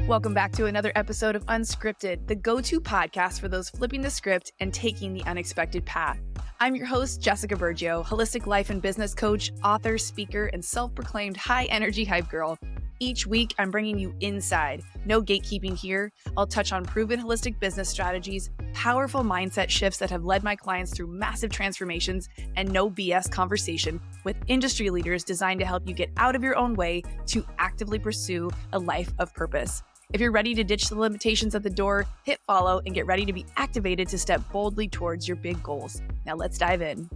Welcome back to another episode of Unscripted, the go-to podcast for those flipping the script and taking the unexpected path. I'm your host, Jessica Bergio, holistic life and business coach, author, speaker, and self-proclaimed high-energy hype girl. Each week, I'm bringing you inside. No gatekeeping here. I'll touch on proven holistic business strategies, powerful mindset shifts that have led my clients through massive transformations, and no BS conversation with industry leaders designed to help you get out of your own way to actively pursue a life of purpose. If you're ready to ditch the limitations at the door, hit follow and get ready to be activated to step boldly towards your big goals. Now let's dive in.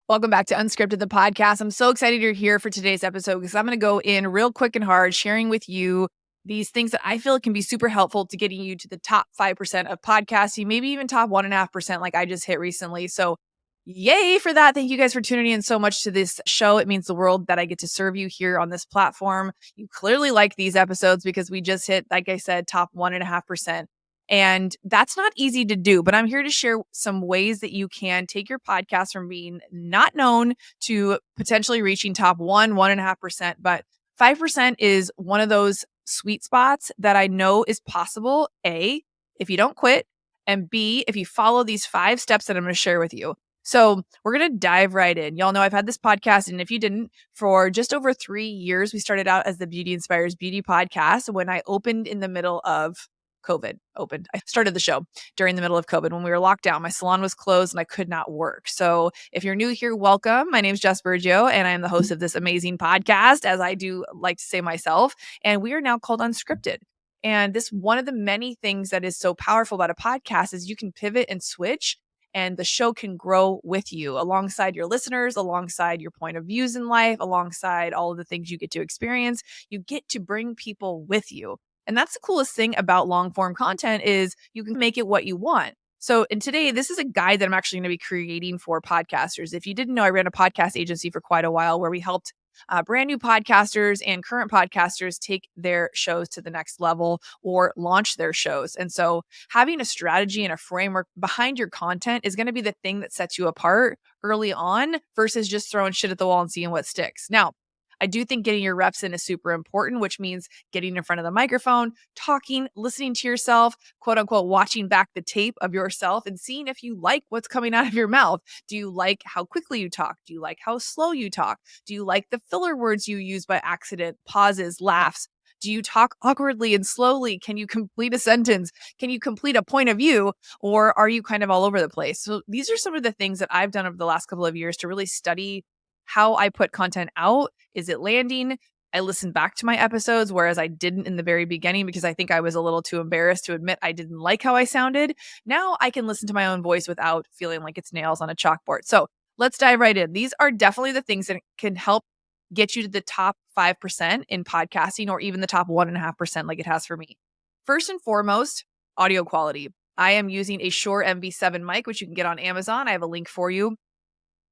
Welcome back to Unscripted, the podcast. I'm so excited you're here for today's episode because I'm going to go in real quick and hard, sharing with you these things that I feel can be super helpful to getting you to the top 5% of podcasting, maybe even top 1.5% like I just hit recently. So yay for that. Thank you guys for tuning in so much to this show. It means the world that I get to serve you here on this platform. You clearly like these episodes because we just hit, like I said, top 1.5%. And that's not easy to do, but I'm here to share some ways that you can take your podcast from being not known to potentially reaching top 1.5%. But 5% is one of those sweet spots that I know is possible. A, if you don't quit, and B, if you follow these 5 steps that I'm going to share with you. So we're going to dive right in. Y'all know I've had this podcast, and if you didn't, for just over 3 years, we started out as the Beauty Inspires Beauty podcast when I opened in the middle of COVID. I started the show during the middle of COVID when we were locked down. My salon was closed and I could not work. So if you're new here, welcome. My name is Jess Bergio and I am the host of this amazing podcast, as I do like to say myself. And we are now called Unscripted. And this one of the many things that is so powerful about a podcast is you can pivot and switch and the show can grow with you alongside your listeners, alongside your point of views in life, alongside all of the things you get to experience. You get to bring people with you. And that's the coolest thing about long form content is you can make it what you want. So, and today, this is a guide that I'm actually going to be creating for podcasters. If you didn't know, I ran a podcast agency for quite a while where we helped brand new podcasters and current podcasters take their shows to the next level or launch their shows. And so having a strategy and a framework behind your content is going to be the thing that sets you apart early on versus just throwing shit at the wall and seeing what sticks. Now, I do think getting your reps in is super important, which means getting in front of the microphone, talking, listening to yourself, quote unquote, watching back the tape of yourself and seeing if you like what's coming out of your mouth. Do you like how quickly you talk? Do you like how slow you talk? Do you like the filler words you use by accident, pauses, laughs? Do you talk awkwardly and slowly? Can you complete a sentence? Can you complete a point of view? Or are you kind of all over the place? So these are some of the things that I've done over the last couple of years to really study how I put content out. Is it landing? I listen back to my episodes, whereas I didn't in the very beginning because I think I was a little too embarrassed to admit I didn't like how I sounded. Now I can listen to my own voice without feeling like it's nails on a chalkboard. So let's dive right in. These are definitely the things that can help get you to the top 5% in podcasting or even the top 1.5% like it has for me. First and foremost, audio quality. I am using a Shure MV7 mic, which you can get on Amazon. I have a link for you.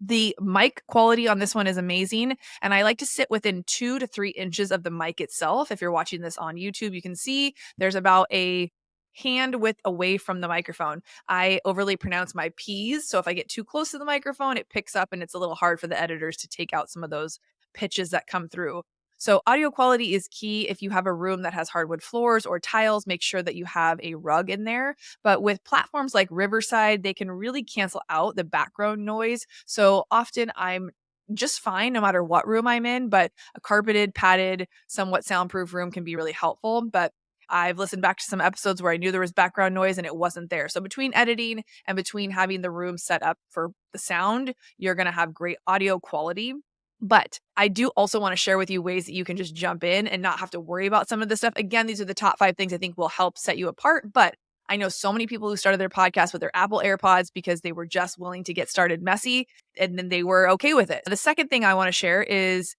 The mic quality on this one is amazing, and I like to sit within 2 to 3 inches of the mic itself. If you're watching this on YouTube, you can see there's about a hand width away from the microphone. I overly pronounce my P's, so if I get too close to the microphone, it picks up and it's a little hard for the editors to take out some of those pitches that come through. So audio quality is key. If you have a room that has hardwood floors or tiles, make sure that you have a rug in there. But with platforms like Riverside, they can really cancel out the background noise. So often I'm just fine no matter what room I'm in, but a carpeted, padded, somewhat soundproof room can be really helpful. But I've listened back to some episodes where I knew there was background noise and it wasn't there. So between editing and between having the room set up for the sound, you're going to have great audio quality. But I do also want to share with you ways that you can just jump in and not have to worry about some of this stuff. Again, these are the top 5 things I think will help set you apart. But I know so many people who started their podcast with their Apple AirPods because they were just willing to get started messy and then they were okay with it. The second thing I want to share is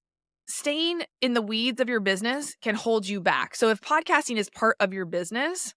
staying in the weeds of your business can hold you back. So if podcasting is part of your business,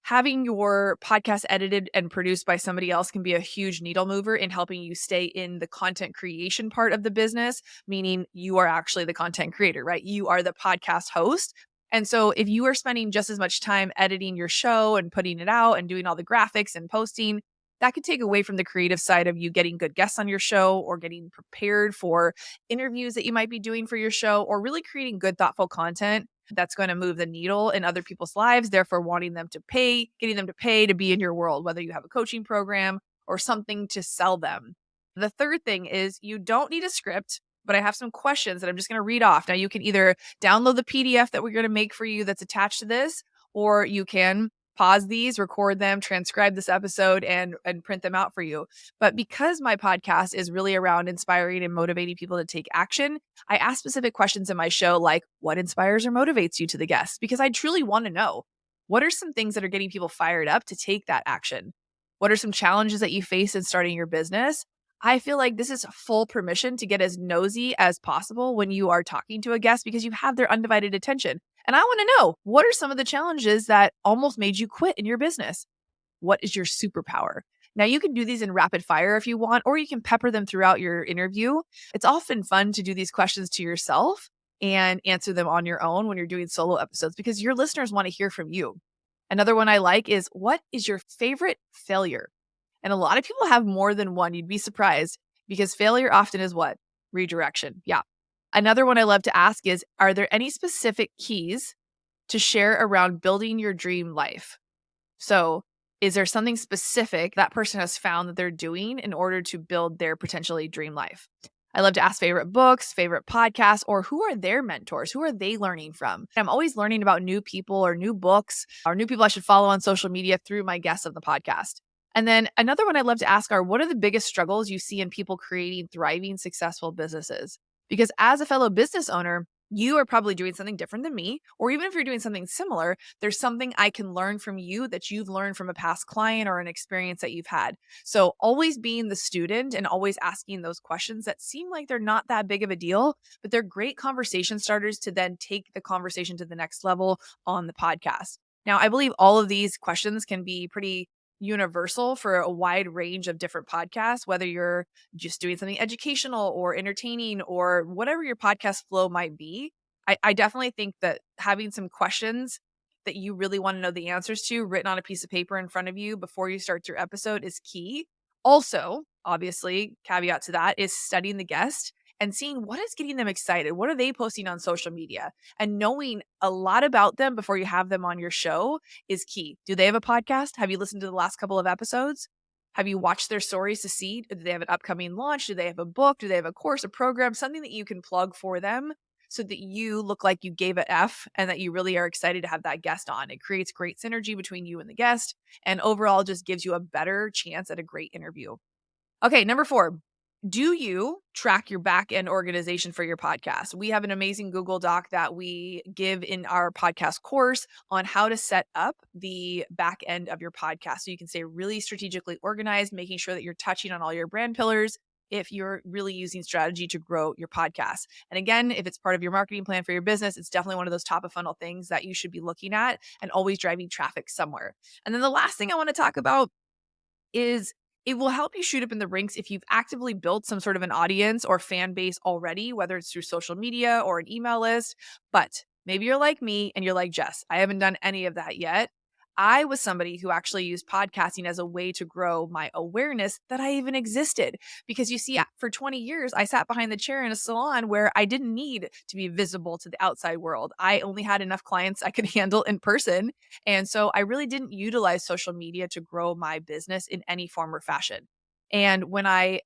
having your podcast edited and produced by somebody else can be a huge needle mover in helping you stay in the content creation part of the business, meaning you are actually the content creator, right? You are the podcast host. And so if you are spending just as much time editing your show and putting it out and doing all the graphics and posting, that could take away from the creative side of you getting good guests on your show or getting prepared for interviews that you might be doing for your show, or really creating good, thoughtful content that's going to move the needle in other people's lives, therefore wanting them to pay, getting them to pay to be in your world, whether you have a coaching program or something to sell them. The third thing is you don't need a script, but I have some questions that I'm just going to read off. Now, you can either download the PDF that we're going to make for you that's attached to this, or you can pause these, record them, transcribe this episode, and print them out for you. But because my podcast is really around inspiring and motivating people to take action, I ask specific questions in my show, like what inspires or motivates you to the guests? Because I truly want to know, what are some things that are getting people fired up to take that action? What are some challenges that you face in starting your business? I feel like this is full permission to get as nosy as possible when you are talking to a guest, because you have their undivided attention. And I want to know, what are some of the challenges that almost made you quit in your business? What is your superpower? Now, you can do these in rapid fire if you want, or you can pepper them throughout your interview. It's often fun to do these questions to yourself and answer them on your own when you're doing solo episodes, because your listeners want to hear from you. Another one I like is, what is your favorite failure? And a lot of people have more than one. You'd be surprised, because failure often is what? Redirection. Yeah. Another one I love to ask is, are there any specific keys to share around building your dream life? So, is there something specific that person has found that they're doing in order to build their potentially dream life? I love to ask favorite books, favorite podcasts, or who are their mentors? Who are they learning from? I'm always learning about new people or new books or new people I should follow on social media through my guests of the podcast. And then another one I love to ask are, what are the biggest struggles you see in people creating thriving, successful businesses? Because as a fellow business owner, you are probably doing something different than me, or even if you're doing something similar, there's something I can learn from you that you've learned from a past client or an experience that you've had. So always being the student and always asking those questions that seem like they're not that big of a deal, but they're great conversation starters to then take the conversation to the next level on the podcast. Now, I believe all of these questions can be pretty universal for a wide range of different podcasts, whether you're just doing something educational or entertaining or whatever your podcast flow might be. I definitely think that having some questions that you really want to know the answers to written on a piece of paper in front of you before you start your episode is key. Also, obviously, caveat to that is studying the guest and seeing what is getting them excited. What are they posting on social media? And knowing a lot about them before you have them on your show is key. Do they have a podcast? Have you listened to the last couple of episodes? Have you watched their stories to see, do they have an upcoming launch? Do they have a book? Do they have a course, a program, something that you can plug for them so that you look like you gave it F and that you really are excited to have that guest on? It creates great synergy between you and the guest, and overall just gives you a better chance at a great interview. Okay, number 4. Do you track your back end organization for your podcast? We have an amazing Google Doc that we give in our podcast course on how to set up the back end of your podcast so you can stay really strategically organized, making sure that you're touching on all your brand pillars if you're really using strategy to grow your podcast. And again, if it's part of your marketing plan for your business, it's definitely one of those top of funnel things that you should be looking at and always driving traffic somewhere. And then the last thing I want to talk about is, it will help you shoot up in the ranks if you've actively built some sort of an audience or fan base already, whether it's through social media or an email list. But maybe you're like me and you're like, Jess, I haven't done any of that yet. I was somebody who actually used podcasting as a way to grow my awareness that I even existed. Because you see, for 20 years, I sat behind the chair in a salon where I didn't need to be visible to the outside world. I only had enough clients I could handle in person. And so I really didn't utilize social media to grow my business in any form or fashion. And when I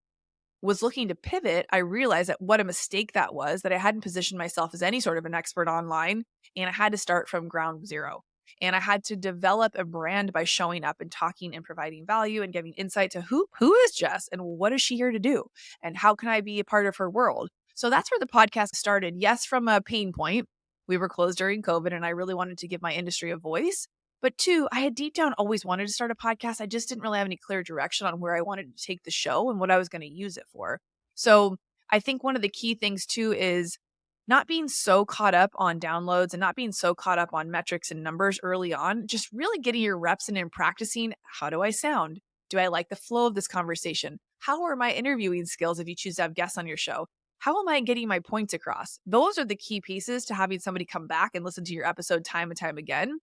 was looking to pivot, I realized that what a mistake that was, that I hadn't positioned myself as any sort of an expert online, and I had to start from ground zero. And I had to develop a brand by showing up and talking and providing value and giving insight to who is Jess and what is she here to do and how can I be a part of her world. So that's where the podcast started. Yes, from a pain point. We were closed during COVID and I really wanted to give my industry a voice. But 2, I had deep down always wanted to start a podcast. I just didn't really have any clear direction on where I wanted to take the show and what I was going to use it for. So I think one of the key things too is not being so caught up on downloads and not being so caught up on metrics and numbers early on, just really getting your reps in and practicing. How do I sound? Do I like the flow of this conversation? How are my interviewing skills if you choose to have guests on your show? How am I getting my points across? Those are the key pieces to having somebody come back and listen to your episode time and time again.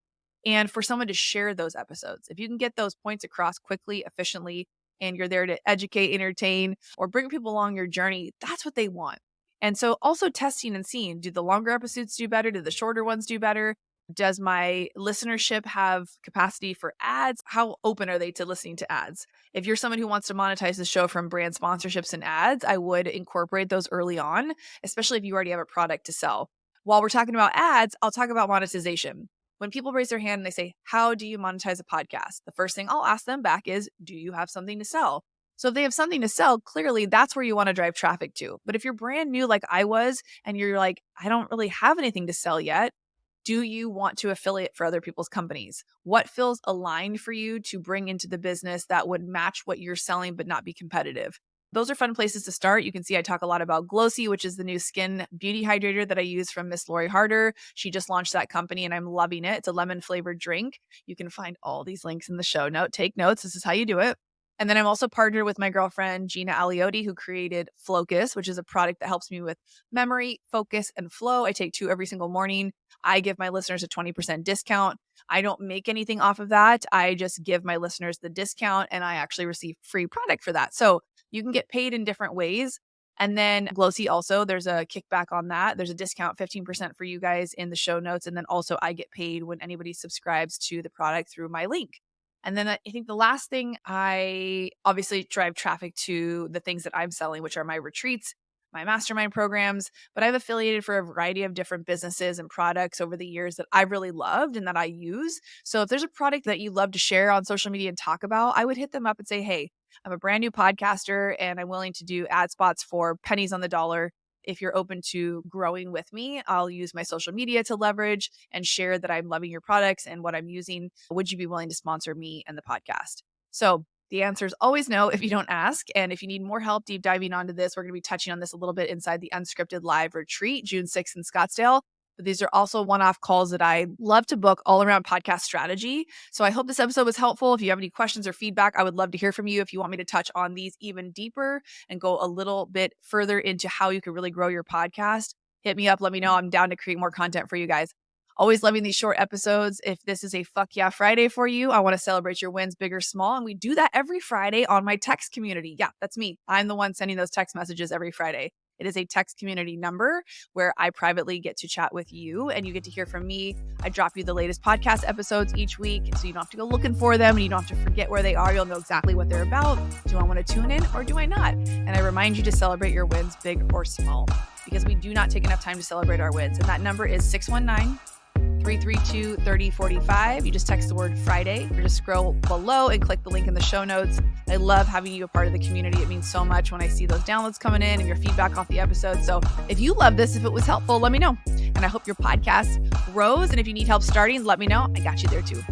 And for someone to share those episodes. If you can get those points across quickly, efficiently, and you're there to educate, entertain, or bring people along your journey, that's what they want. And so also testing and seeing, do the longer episodes do better? Do the shorter ones do better? Does my listenership have capacity for ads? How open are they to listening to ads? If you're someone who wants to monetize the show from brand sponsorships and ads, I would incorporate those early on, especially if you already have a product to sell. While we're talking about ads, I'll talk about monetization. When people raise their hand and they say, how do you monetize a podcast? The first thing I'll ask them back is, do you have something to sell? So if they have something to sell, clearly that's where you want to drive traffic to. But if you're brand new like I was, and you're like, I don't really have anything to sell yet, do you want to affiliate for other people's companies? What feels aligned for you to bring into the business that would match what you're selling but not be competitive? Those are fun places to start. You can see I talk a lot about Glossy, which is the new skin beauty hydrator that I use from Miss Lori Harder. She just launched that company and I'm loving it. It's a lemon flavored drink. You can find all these links in the show note. Take notes. This is how you do it. And then I'm also partnered with my girlfriend, Gina Aliotti, who created Flocus, which is a product that helps me with memory, focus, and flow. I take 2 every single morning. I give my listeners a 20% discount. I don't make anything off of that. I just give my listeners the discount and I actually receive free product for that. So you can get paid in different ways. And then Glossy also, there's a kickback on that. There's a discount, 15% for you guys in the show notes. And then also I get paid when anybody subscribes to the product through my link. And then I think the last thing, I obviously drive traffic to the things that I'm selling, which are my retreats, my mastermind programs, but I've affiliated for a variety of different businesses and products over the years that I've really loved and that I use. So if there's a product that you love to share on social media and talk about, I would hit them up and say, hey, I'm a brand new podcaster and I'm willing to do ad spots for pennies on the dollar. If you're open to growing with me, I'll use my social media to leverage and share that I'm loving your products and what I'm using. Would you be willing to sponsor me and the podcast? So the answer is always no if you don't ask. And if you need more help deep diving onto this, we're going to be touching on this a little bit inside the Unscripted Live Retreat, June 6th in Scottsdale. But these are also one-off calls that I love to book all around podcast strategy. So I hope this episode was helpful. If you have any questions or feedback, I would love to hear from you. If you want me to touch on these even deeper and go a little bit further into how you can really grow your podcast, hit me up. Let me know. I'm down to create more content for you guys. Always loving these short episodes. If this is a fuck yeah Friday for you, I want to celebrate your wins, big or small. And we do that every Friday on my text community. Yeah, that's me. I'm the one sending those text messages every Friday. It is a text community number where I privately get to chat with you and you get to hear from me. I drop you the latest podcast episodes each week so you don't have to go looking for them and you don't have to forget where they are. You'll know exactly what they're about. Do I want to tune in or do I not? And I remind you to celebrate your wins, big or small, because we do not take enough time to celebrate our wins. And that number is 619-332-3045. You just text the word Friday or just scroll below and click the link in the show notes. I love having you a part of the community. It means so much when I see those downloads coming in and your feedback off the episode. So if you love this, if it was helpful, let me know. And I hope your podcast grows. And if you need help starting, let me know. I got you there too.